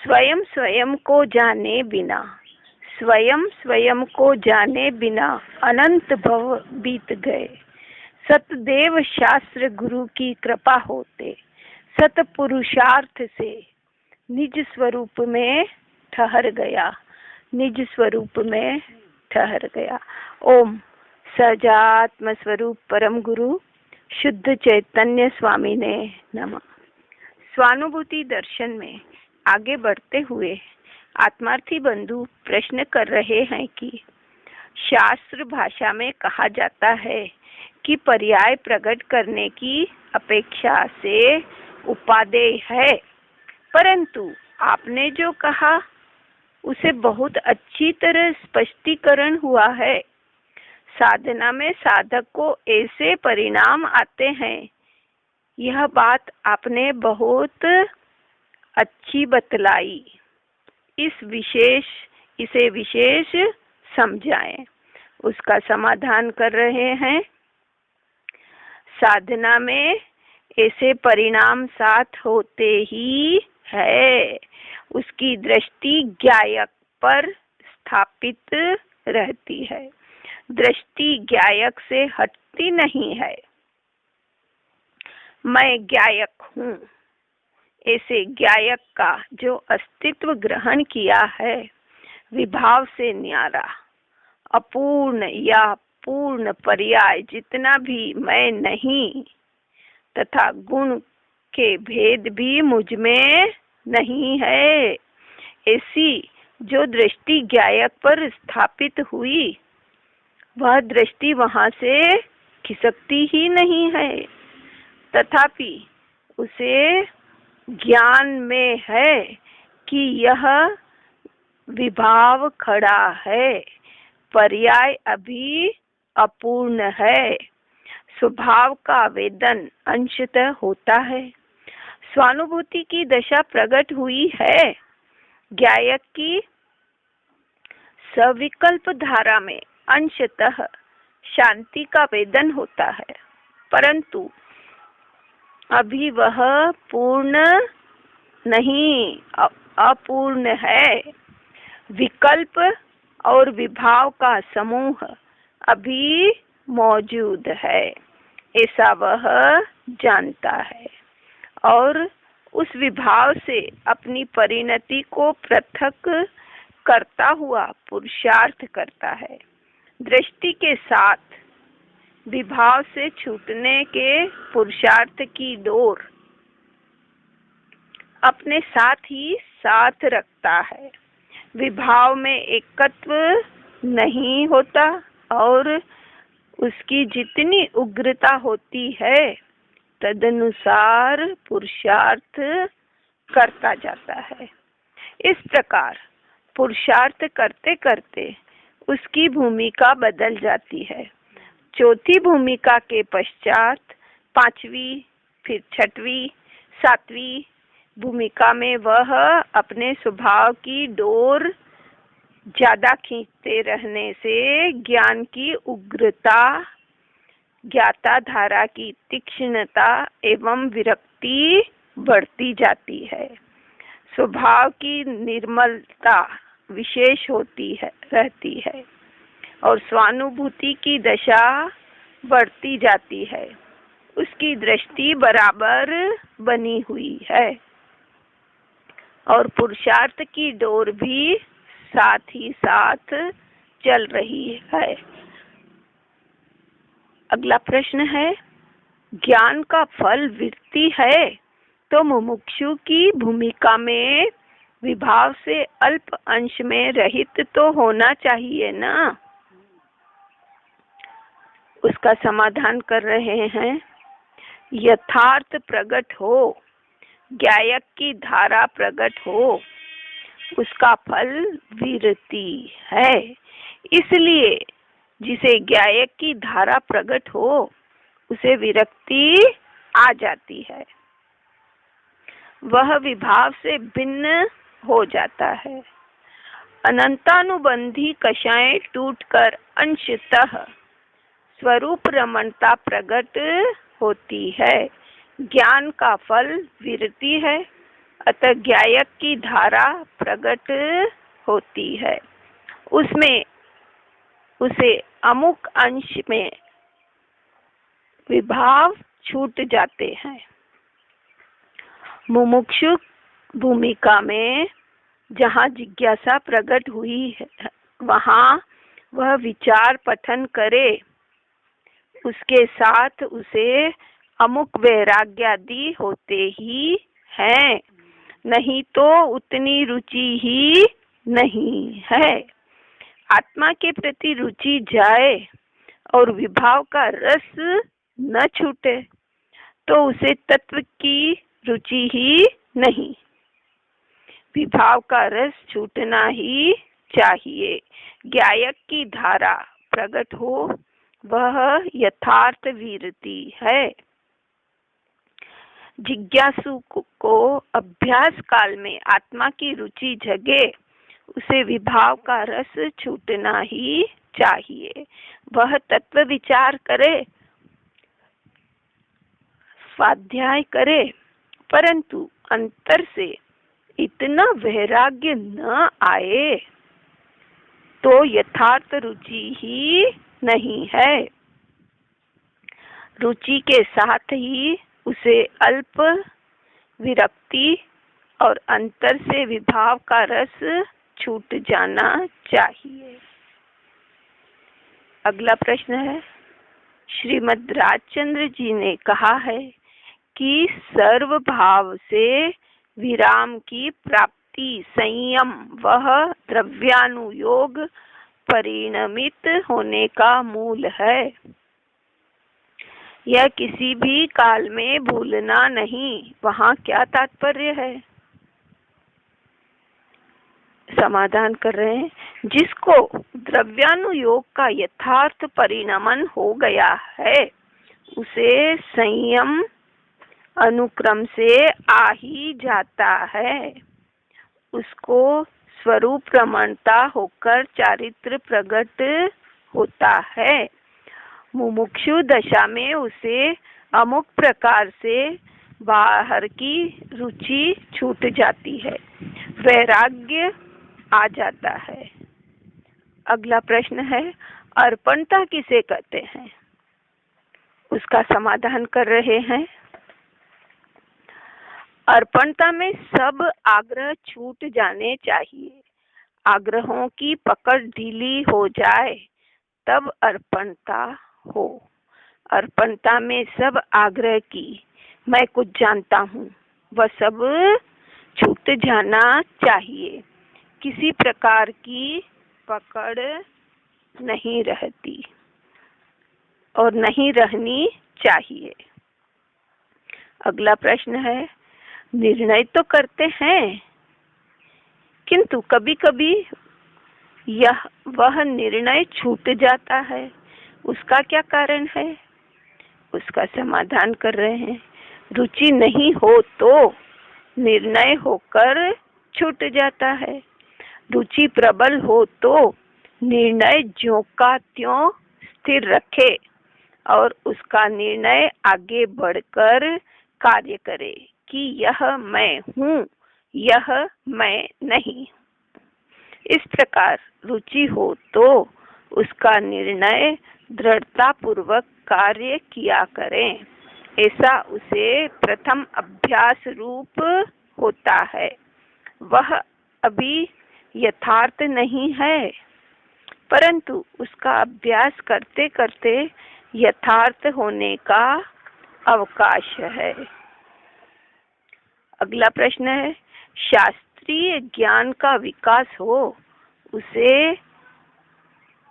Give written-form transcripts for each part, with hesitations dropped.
स्वयं स्वयं को जाने बिना, स्वयं स्वयं को जाने बिना अनंत भव बीत गए। सतदेव शास्त्र गुरु की कृपा होते सत पुरुषार्थ से निज स्वरूप में ठहर गया, निज स्वरूप में ठहर गया। ओम सजात्म स्वरूप परम गुरु शुद्ध चैतन्य स्वामी ने नमः। स्वानुभूति दर्शन में आगे बढ़ते हुए आत्मार्थी बंधु प्रश्न कर रहे हैं कि शास्त्र भाषा में कहा जाता है कि पर्याय प्रकट करने की अपेक्षा से उपादेय है, परंतु आपने जो कहा उसे बहुत अच्छी तरह स्पष्टीकरण हुआ है। साधना में साधक को ऐसे परिणाम आते हैं, यह बात आपने बहुत अच्छी बतलाई। इसे विशेष समझाएं। उसका समाधान कर रहे हैं। साधना में ऐसे परिणाम साथ होते ही है, उसकी दृष्टि ज्ञायक पर स्थापित रहती है, दृष्टि ज्ञायक से हटती नहीं है। मैं ज्ञायक हूँ, ऐसे ज्ञायक का जो अस्तित्व ग्रहण किया है, विभाव से न्यारा अपूर्ण या पूर्ण पर्याय जितना भी मैं नहीं तथा गुण के भेद भी मुझ में नहीं है, ऐसी जो दृष्टि ज्ञायक पर स्थापित हुई, वह दृष्टि वहां से खिसकती ही नहीं है। तथापि उसे ज्ञान में है कि यह विभाव खड़ा है, पर्याय अभी अपूर्ण है। स्वभाव का वेदन अंशतः होता है। स्वानुभूति की दशा प्रकट हुई है। ज्ञायक की सविकल्प धारा में अंशतः शांति का वेदन होता है, परंतु अभी वह पूर्ण नहीं, अपूर्ण है। विकल्प और विभाव का समूह अभी मौजूद है, ऐसा वह जानता है और उस विभाव से अपनी परिणति को पृथक करता हुआ पुरुषार्थ करता है। दृष्टि के साथ विभाव से छूटने के पुरुषार्थ की डोर अपने साथ ही साथ रखता है। विभाव में एकत्व नहीं होता और उसकी जितनी उग्रता होती है, तदनुसार पुरुषार्थ करता जाता है। इस प्रकार पुरुषार्थ करते करते उसकी भूमिका बदल जाती है। चौथी भूमिका के पश्चात पांचवी, फिर छठवीं, सातवीं भूमिका में वह अपने स्वभाव की डोर ज्यादा खींचते रहने से ज्ञान की उग्रता, ज्ञाता धारा की तीक्ष्णता एवं विरक्ति बढ़ती जाती है। स्वभाव की निर्मलता विशेष रहती है और स्वानुभूति की दशा बढ़ती जाती है। उसकी दृष्टि बराबर बनी हुई है और पुरुषार्थ की डोर भी साथ ही साथ चल रही है। अगला प्रश्न है, ज्ञान का फल वृत्ति है तो मुमुक्षु की भूमिका में विभाव से अल्प अंश में रहित तो होना चाहिए ना। उसका समाधान कर रहे हैं। यथार्थ प्रकट हो, ज्ञायक की धारा प्रकट हो, उसका फल विरति है। इसलिए जिसे ज्ञायक की धारा प्रकट हो, उसे विरक्ति आ जाती है, वह विभाव से भिन्न हो जाता है। अनंतानुबंधी कषाय टूटकर अंशतः स्वरूप रमणता प्रकट होती है। ज्ञान का फल विरति है अतः ज्ञायक की धारा प्रकट होती है, उसमें उसे अमुक अंश में विभाव छूट जाते हैं। मुमुक्षु भूमिका में जहाँ जिज्ञासा प्रकट हुई है, वहाँ वह विचार पठन करे, उसके साथ उसे अमुक वैराग्यादि होते ही हैं, नहीं तो उतनी रुचि ही नहीं है। आत्मा के प्रति रुचि जाए और विभाव का रस न छूटे तो उसे तत्व की रुचि ही नहीं। विभाव का रस छूटना ही चाहिए। ज्ञायक की धारा प्रकट हो, वह यथार्थ वीरति है। जिज्ञासु को अभ्यास काल में आत्मा की रुचि जगे, उसे विभाव का रस छूटना ही चाहिए। वह तत्व विचार करे, स्वाध्याय करे, परंतु अंतर से इतना वैराग्य न आए तो यथार्थ रुचि ही नहीं है। रुचि के साथ ही उसे अल्प विरक्ति और अंतर से विभाव का रस छूट जाना चाहिए। अगला प्रश्न है, श्रीमद् राजचंद्र जी ने कहा है कि सर्व भाव से विराम की प्राप्ति संयम वह द्रव्यानुयोग परिणमित होने का मूल है। यह किसी भी काल में भूलना नहीं। वहाँ क्या तात्पर्य है? समाधान कर रहे हैं, जिसको द्रव्यानुयोग का यथार्थ परिणमन हो गया है, उसे संयम अनुक्रम से आ ही जाता है। उसको स्वरूप प्रमाणता होकर चारित्र प्रकट होता है। मुमुक्षु दशा में उसे अमुक प्रकार से बाहर की रुचि छूट जाती है, वैराग्य आ जाता है। अगला प्रश्न है, अर्पणता किसे कहते हैं? उसका समाधान कर रहे हैं। अर्पणता में सब आग्रह छूट जाने चाहिए। आग्रहों की पकड़ ढीली हो जाए तब अर्पणता हो। अर्पणता में सब आग्रह की मैं कुछ जानता हूँ, वह सब छूट जाना चाहिए। किसी प्रकार की पकड़ नहीं रहती और नहीं रहनी चाहिए। अगला प्रश्न है, निर्णय तो करते हैं किंतु कभी कभी वह निर्णय छूट जाता है, उसका क्या कारण है? उसका समाधान कर रहे हैं, रुचि नहीं हो तो निर्णय होकर छूट जाता है। रुचि प्रबल हो तो निर्णय ज्यों का त्यों स्थिर रखे और उसका निर्णय आगे बढ़कर कार्य करे कि यह मैं हूँ, यह मैं नहीं। इस प्रकार रुचि हो तो उसका निर्णय दृढ़ता पूर्वक कार्य किया करें। ऐसा उसे प्रथम अभ्यास रूप होता है। वह अभी यथार्थ नहीं है, परंतु उसका अभ्यास करते करते यथार्थ होने का अवकाश है। अगला प्रश्न है, शास्त्रीय ज्ञान का विकास हो उसे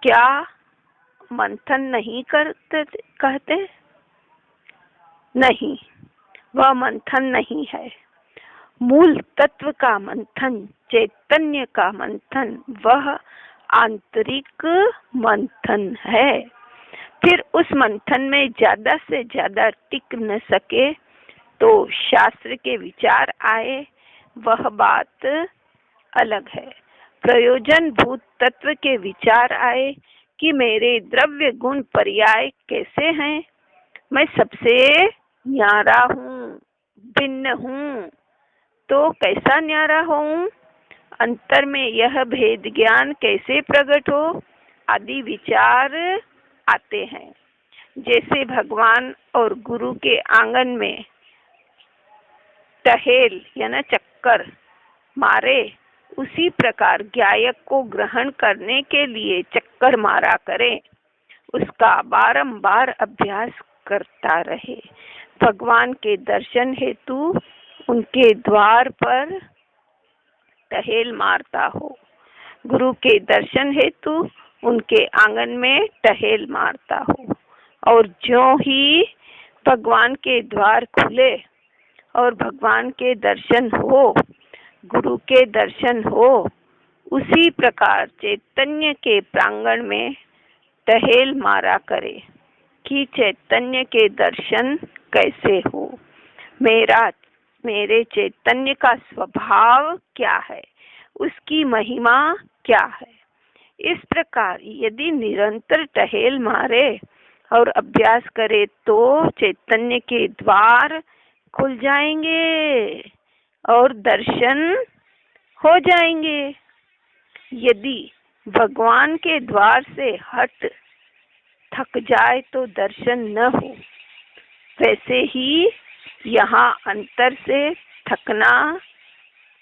क्या मंथन नहीं कहते? नहीं, वह मंथन नहीं है। मूल तत्व का मंथन, चैतन्य का मंथन, वह आंतरिक मंथन है। फिर उस मंथन में ज्यादा से ज्यादा टिक न सके तो शास्त्र के विचार आए, वह बात अलग है। प्रयोजन भूत तत्व के विचार आए कि मेरे द्रव्य गुण पर्याय कैसे हैं, मैं सबसे न्यारा हूँ, भिन्न हूँ, तो कैसा न्यारा होऊं, अंतर में यह भेद ज्ञान कैसे प्रकट हो, आदि विचार आते हैं। जैसे भगवान और गुरु के आंगन में टहेल यानी चक्कर मारे, उसी प्रकार गायक को ग्रहण करने के लिए चक्कर मारा करें, उसका बारंबार अभ्यास करता रहे। भगवान के दर्शन हेतु उनके द्वार पर टहेल मारता हो, गुरु के दर्शन हेतु उनके आंगन में टहेल मारता हो, और ज्यों ही भगवान के द्वार खुले और भगवान के दर्शन हो, गुरु के दर्शन हो, उसी प्रकार चैतन्य के प्रांगण में टहेल मारा करे कि चैतन्य के दर्शन कैसे हो, मेरे चैतन्य का स्वभाव क्या है, उसकी महिमा क्या है। इस प्रकार यदि निरंतर टहेल मारे और अभ्यास करे तो चैतन्य के द्वार खुल जाएंगे और दर्शन हो जाएंगे। यदि भगवान के द्वार से हट थक जाए तो दर्शन न हो, वैसे ही यहाँ अंतर से थकना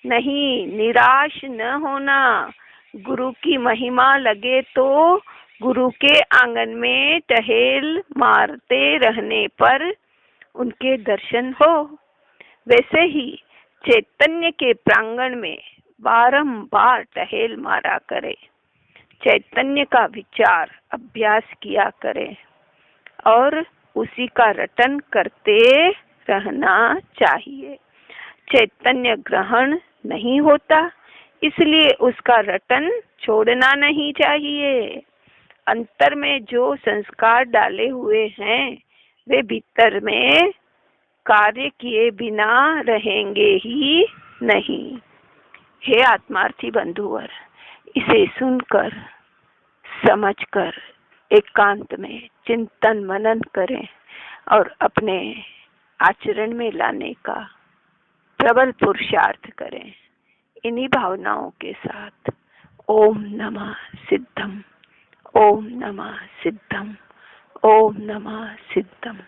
नहीं, निराश न होना। गुरु की महिमा लगे तो गुरु के आंगन में टहेल मारते रहने पर उनके दर्शन हो, वैसे ही चैतन्य के प्रांगण में बारंबार टहेल मारा करे, चैतन्य का विचार अभ्यास किया करे और उसी का रटन करते रहना चाहिए। चैतन्य ग्रहण नहीं होता, इसलिए उसका रटन छोड़ना नहीं चाहिए। अंतर में जो संस्कार डाले हुए हैं वे भीतर में कार्य किए बिना रहेंगे ही नहीं। हे आत्मार्थी बंधुवर, इसे सुनकर समझकर एकांत में चिंतन मनन करें और अपने आचरण में लाने का प्रबल पुरुषार्थ करें। इन्हीं भावनाओं के साथ ओम नमः सिद्धम, ओम नमः सिद्धम, ओम नमः सिद्धम।